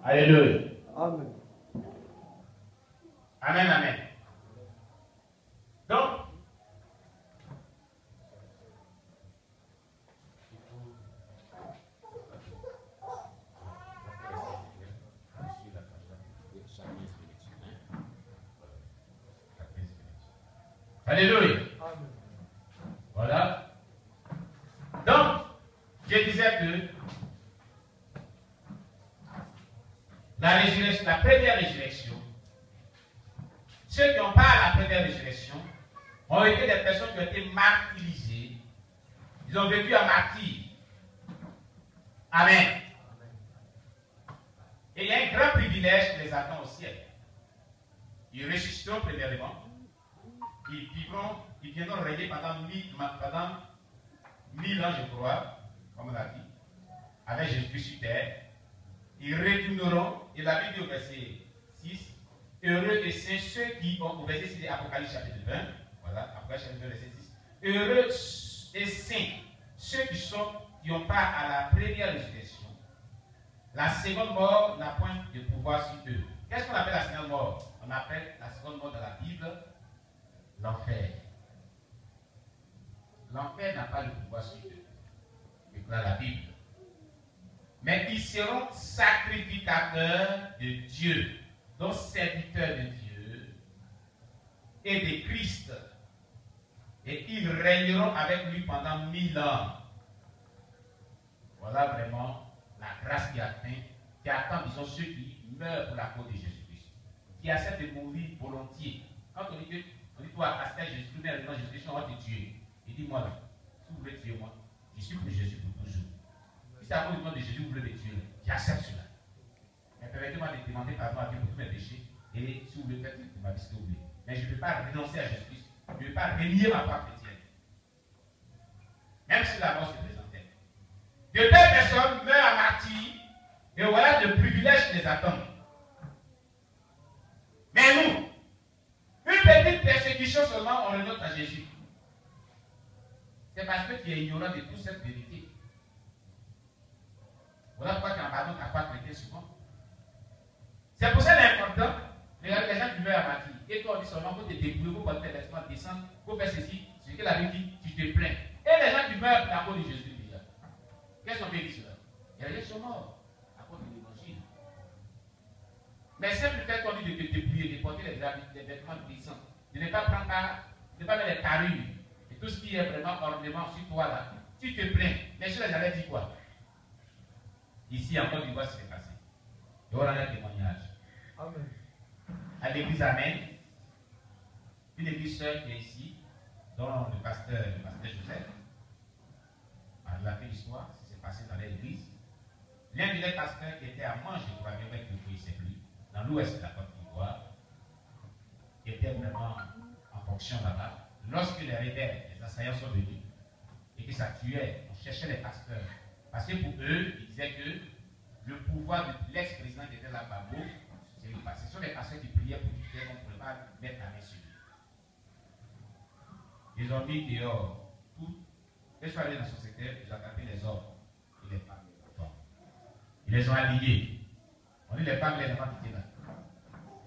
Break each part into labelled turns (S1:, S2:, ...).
S1: Alléluia.
S2: Amen.
S1: Amen, amen. Donc, alléluia.
S2: Amen.
S1: Voilà. Donc, je disais que la première résurrection, ceux qui n'ont pas la première résurrection ont été des personnes qui ont été martyrisées. Ils ont vécu en martyr. Amen. Et il y a un grand privilège qui les attend au ciel. Ils ressusciteront premièrement. Ils viendront régner pendant 1000 ans, je crois, comme on a dit, avec Jésus sur terre. Ils retourneront, et la Bible dit au verset 6, heureux et saints ceux qui ont, au verset 6 de Apocalypse chapitre 20, voilà, Apocalypse chapitre 20, verset 6, heureux et saints ceux qui ont part à la première résurrection. La seconde mort n'a point de pouvoir sur eux. Qu'est-ce qu'on appelle la seconde mort? On appelle la seconde mort dans la Bible l'enfer. L'enfer n'a pas de pouvoir sur eux, déclare la Bible. Mais ils seront sacrificateurs de Dieu, donc serviteurs de Dieu et de Christ. Et ils régneront avec lui pendant 1000 ans. Voilà vraiment la grâce qui attend, disons, ceux qui meurent pour la cause de Jésus-Christ, qui acceptent de mourir volontiers. Quand on dit toi, accepte Jésus-Christ, mais non, Jésus-Christ, on va te tuer. Il dit, moi, si vous voulez tuer moi, je suis pour Jésus pour toujours. Si c'est à cause du nom de Jésus, vous voulez me tuer, j'accepte cela. Mais permettez-moi de demander pardon à Dieu pour tous mes péchés, et si vous voulez faire ma vie, ce que vous voulez. Mais je ne peux pas renoncer à Jésus-Christ, je ne peux pas renier ma foi chrétienne. Même si la mort se présentait. De telles personnes meurent à martyr, et voilà le privilège qui les attend. Mais nous, une petite persécution seulement, on renonce à Jésus. C'est parce que tu es ignorant de toute cette vérité. Voilà pourquoi tu abandonnes ta foi chrétienne souvent. C'est pour ça l'important. Regardez les gens qui meurent à martyr. Et toi, on dit seulement qu'il faut te débrouiller, pour porter les vêtements, descendre, pour faire ceci. C'est ce que la Bible dit, tu te plains. Et les gens qui meurent à cause de Jésus déjà. Qu'est-ce qu'on peut dire cela? Il y a des gens qui sont morts à cause de l'évangile. Mais c'est le fait qu'on dit de te débrouiller, de porter les vêtements descendants, de ne pas prendre de ne pas mettre les carrures et tout ce qui est vraiment ornement sur toi là. Tu te plains. Les gens les avaient dit quoi? Ici, en Côte d'Ivoire, ce qui s'est passé. Et on a un témoignage.
S2: Amen.
S1: À l'église Amen, une église sœur qui est ici, dont le pasteur Joseph, a relaté l'histoire, ce qui s'est passé dans l'église. L'un des pasteurs qui était à Manche, je crois bien que vous ne connaissez plus, dans l'ouest de la Côte d'Ivoire, qui était vraiment en fonction là-bas, lorsque les rebelles, les assaillants sont venus, et que ça tuait, on cherchait les pasteurs. Parce que pour eux, ils disaient que le pouvoir de l'ex-président qui était là, Babo, c'est lui. Ce sont les pasteurs qui priaient pour qu'il ne pouvait pas mettre la main sur lui. Ils ont mis dehors tout. Ils sont allés dans son secteur, ils ont attrapé les hommes et les femmes et les enfants. Ils les ont alliés. On dit les femmes et les enfants qui étaient là.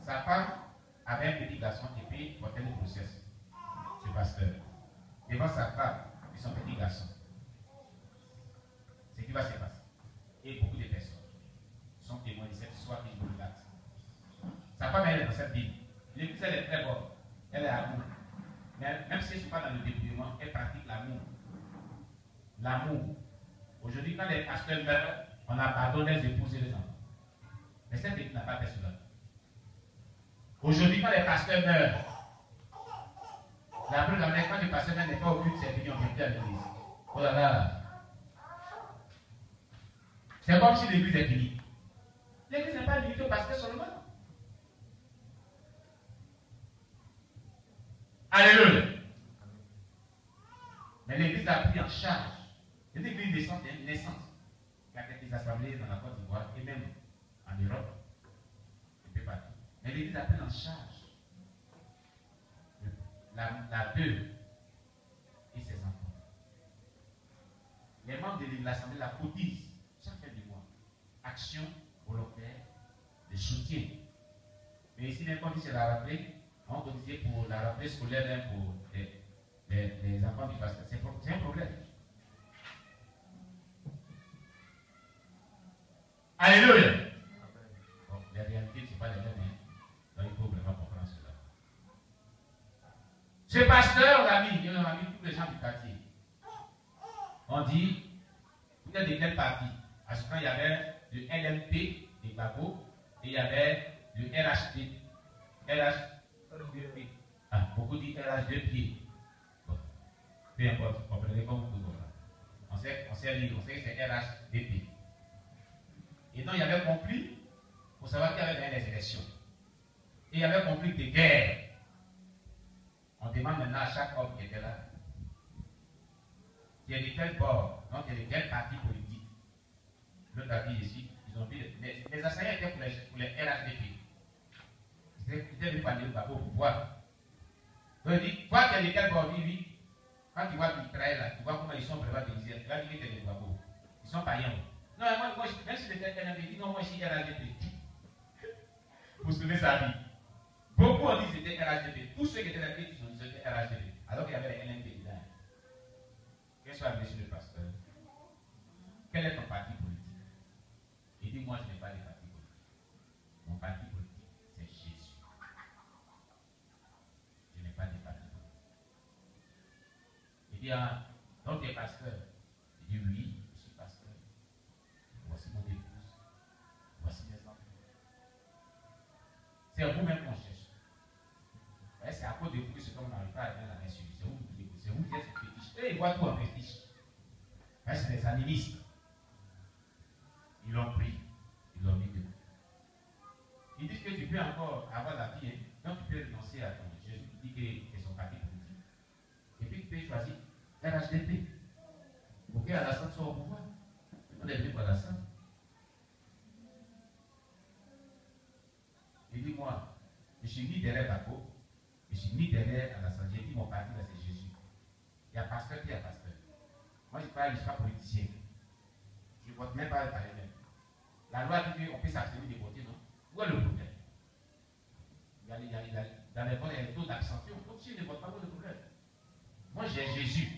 S1: Sa femme avait un petit garçon et puis portait une grossesse. Ce pasteur. Devant sa femme et son petit garçon. Ce qui va se passer. Et beaucoup de personnes sont témoins de cette histoire qui nous relate. Sa femme, elle est dans cette Bible. L'église, elle est très bonne. Elle est amour. Mais même si elle n'est pas dans le débrouillement, elle pratique l'amour. L'amour. Aujourd'hui, quand les pasteurs meurent, on abandonne les épouses et les enfants. Mais cette église n'a pas fait cela. Aujourd'hui, quand les pasteurs meurent, la preuve en est quand les pasteurs n'est pas au culte, c'est venu en à l'église. Oh là là. C'est comme si l'église est finie. L'église n'est pas limitée au pasteur seulement. Alléluia. Mais l'Église a pris en charge. C'est une église naissante qui a fait des assemblées dans la Côte d'Ivoire et même en Europe, un peu partout. Mais l'Église a pris en charge la veuve et ses enfants. Les membres de l'Assemblée la cotisent chaque fin du mois. Action volontaire de soutien. Mais ici, même quand c'est la rentrée, on cotisait pour la rentrée scolaire même pour les enfants du pasteur. C'est un problème. Alléluia. Bon, les réalités ne sont pas les mêmes. Donc il faut vraiment comprendre cela. Ce pasteur, il a mis tous les gens du quartier. On dit, vous êtes de quel parti? À ce temps, il y avait le LMP des Gbagbo et il y avait le RHD. Beaucoup disent RH2P. Bon, peu importe, vous comprenez comme vous comprendre. On sait lire, on sait que c'est RHDP. Et donc, il y avait conflit pour savoir qu'il y avait les élections. Et il y avait conflit de guerre. On demande maintenant à chaque homme qui était là, qui est de quel bord, donc qui est de quel parti politique. L'autre a dit ici, ils ont dit, les assaillants étaient pour les RHDP. Ils étaient venus parler au pouvoir. Donc il dit, toi qui es de quel bord, oui, quand tu vois qu'ils trahissent là, tu vois comment ils sont vraiment déguisés. Là, il était des Gbagbo. Ils sont païens. Non, moi, même si c'était RHDP, il dit non, moi je suis RHDP. Pour sauver sa vie. Beaucoup ont dit que c'était RHDP. Tous ceux qui étaient là, ils ont dit que c'était RHDP. Alors qu'il y avait les LNP dedans. Qu'est-ce que soit monsieur le pasteur? Quel est ton parti politique? Il dit, moi je n'ai pas de parti politique. Mon parti politique, c'est Jésus. Je n'ai pas de parti politique. Il dit, donc tu es pasteur? Il dit, oui, je suis pasteur. Voici mon épouse. Voici mes enfants. C'est vous-même qu'on cherche. C'est à cause de vous que ce qu'on n'arrive pas à faire la main sur lui. C'est vous qui êtes fétiche. Et ils voient tout en fétiche. C'est des animistes. Ils l'ont pris. Ils l'ont mis debout. Ils disent que tu peux encore avoir la vie. Donc tu peux renoncer à ton Jésus. Il dit que c'est son parti politique. Et puis tu peux choisir RHDP. Pour qu'Alassane soit au pouvoir. On est venu pour Alassane. Il dit, moi, je suis ni derrière Bako, je suis ni derrière Alassane. J'ai dit, mon parti, là, c'est Jésus. Il y a pasteur qui est pasteur. Moi, je ne suis pas politicien. Je ne vote même pas par elle-même. La loi dit qu'on peut s'abstenir de voter, non? Où est le problème? Dans les votes, il y a le taux d'abstention. Donc, si je ne vote pas, où est le problème? Moi, j'ai Jésus.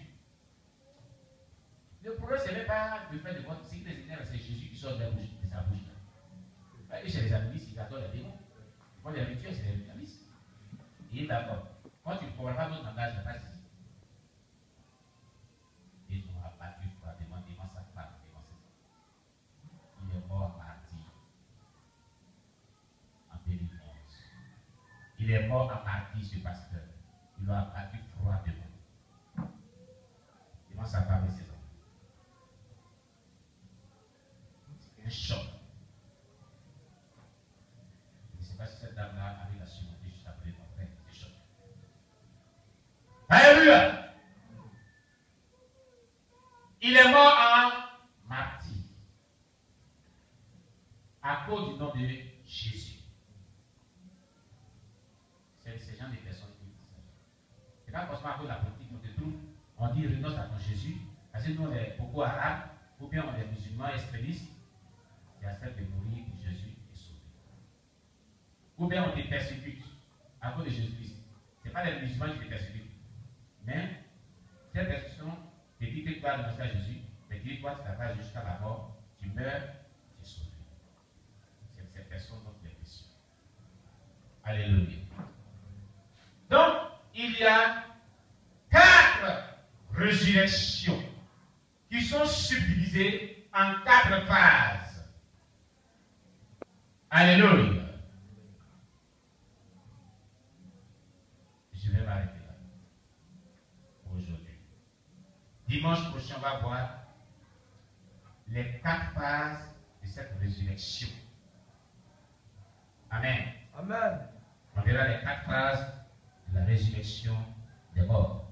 S1: Le problème, ce n'est pas le fait de voter. C'est que les énerves, c'est Jésus qui sort de sa bouche. Et chez les animistes, ils adorent les démons. Moi, les rituels, c'est les animistes. Il est d'accord. Quand tu ne comprends pas notre langage, il n'y a pas de souci. Ils ont abattu froidement devant sa femme, devant ses enfants. Il est mort martyr en 2011. Il est mort à martyr, ce pasteur. Il l'a abattu froidement devant sa femme et ses enfants. C'est un choc. Je ne sais pas si cette dame-là avait la surmonté juste après mon frère. C'est choc. Alléluia! Il est mort en martyr à cause du nom de Jésus. C'est ces gens de personnes qui disent ça. C'est pas forcément à cause de la politique qu'on te trouve. On dit renonce à ton Jésus. Parce que nous, on est beaucoup arabes, ou bien on est musulmans extrémistes qui acceptent de mourir pour Jésus et sauver. Ou bien on te persécute à cause de Jésus-Christ. Ce n'est pas les musulmans qui te persécutent. Mais cette persécution te dit que tu vas renoncer à Jésus, mais dis toi, tu t'attaches jusqu'à la mort, tu meurs, tu es sauvé. C'est cette personne dont il est question. Alléluia. Donc, il y a 4 résurrections qui sont subdivisées en 4 phases. Alléluia. Je vais m'arrêter là aujourd'hui. Dimanche prochain, on va voir les 4 phases de cette résurrection. Amen.
S2: Amen.
S1: On verra les 4 phases de la résurrection des morts,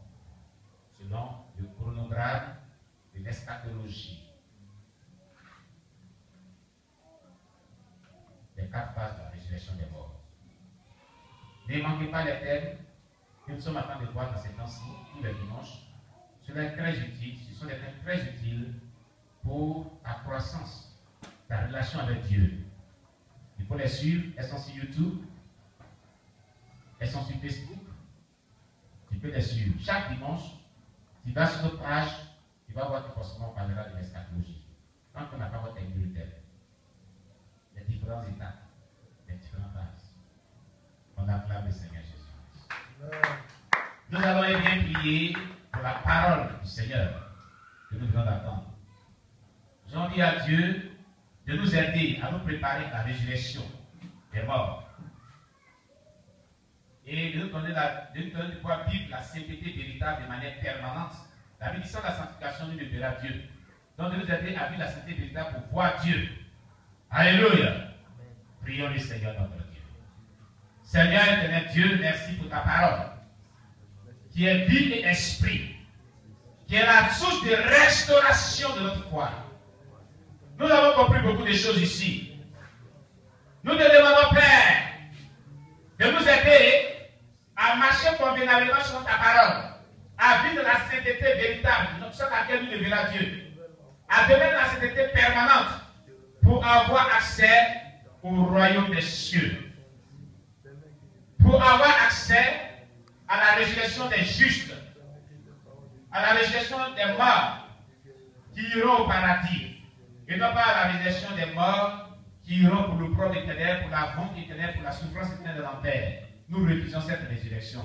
S1: selon le chronogramme de l'eschatologie. Les 4 phases de la résurrection des morts. Ne manquez pas les thèmes que nous sommes en train de voir dans ces temps-ci, tous les dimanches. Cela est très utile, ce sont des thèmes très utiles pour ta croissance, ta relation avec Dieu. Il faut les suivre, elles sont sur YouTube, elles sont sur Facebook. Tu peux les suivre. Chaque dimanche, tu vas sur notre page, tu vas voir que forcément on parlera de l'eschatologie. Quand on n'a pas votre thème, les différentes étapes, les différentes phases. On acclame le Seigneur Jésus. Nous allons bien prier pour la parole du Seigneur que nous venons d'attendre. J'en dis à Dieu de nous aider à nous préparer à la résurrection des morts. Et de nous donner de pouvoir vivre la sainteté véritable de manière permanente. La bénédiction de la sanctification nous libérera Dieu. Donc de nous aider à vivre la sainteté véritable pour voir Dieu. Alléluia. Prions le Seigneur notre Dieu. Seigneur éternel Dieu, merci pour ta parole, qui est vie et esprit, qui est la source de restauration de notre foi. Nous avons compris beaucoup de choses ici. Nous te demandons, Père, de nous aider à marcher convenablement sur ta parole, à vivre la sainteté véritable, sur laquelle nous devons Dieu, à devenir la sainteté permanente pour avoir accès au royaume des cieux, pour avoir accès à la résurrection des justes, à la résurrection des morts qui iront au paradis, et non pas à la résurrection des morts qui iront pour le propre éternel, pour la honte éternelle, pour la souffrance éternelle de l'enfer. Nous refusons cette résurrection.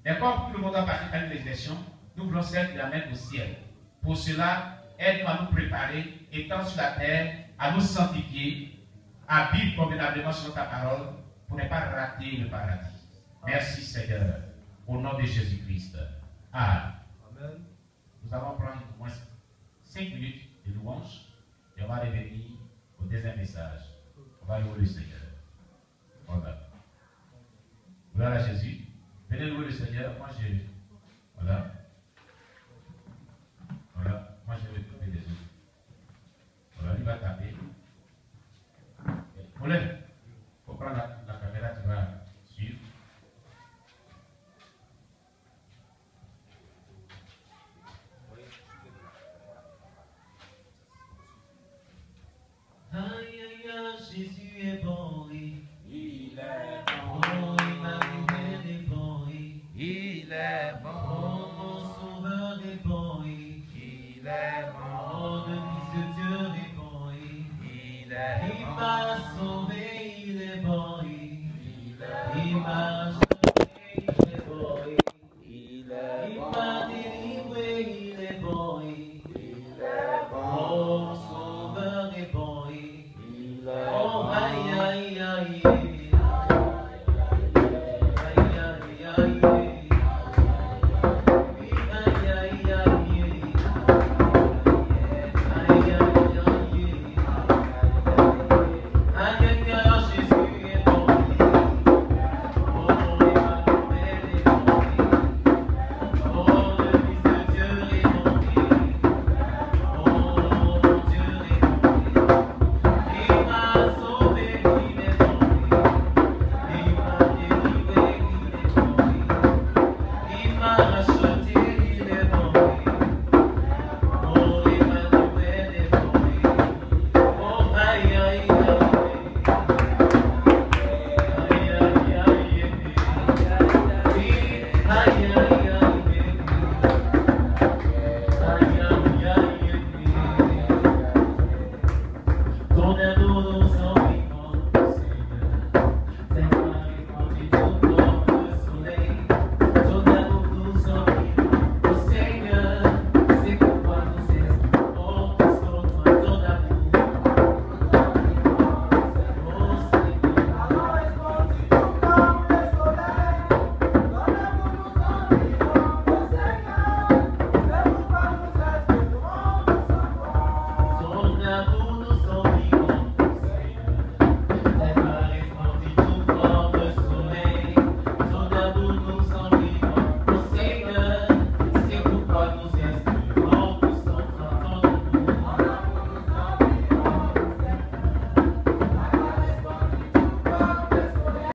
S1: Mais comme tout le monde a participé à une résurrection, nous voulons celle qui l'amène au ciel. Pour cela, aide-nous à nous préparer, étant sur la terre, à nous sanctifier, à vivre convenablement sur ta parole, pour ne pas rater le paradis. Merci Seigneur, au nom de Jésus-Christ. Amen. Nous allons prendre au moins 5 minutes de louange et on va revenir au deuxième message. On va louer le Seigneur. Voilà. Gloire à Jésus. Venez louer le Seigneur. Moi je. Voilà. Voilà. Moi je vais couper les autres. Voilà, il va taper. Moulin, il faut prendre la caméra, tu vas suivre.
S2: Aïe aïe aïe, Jésus est bon.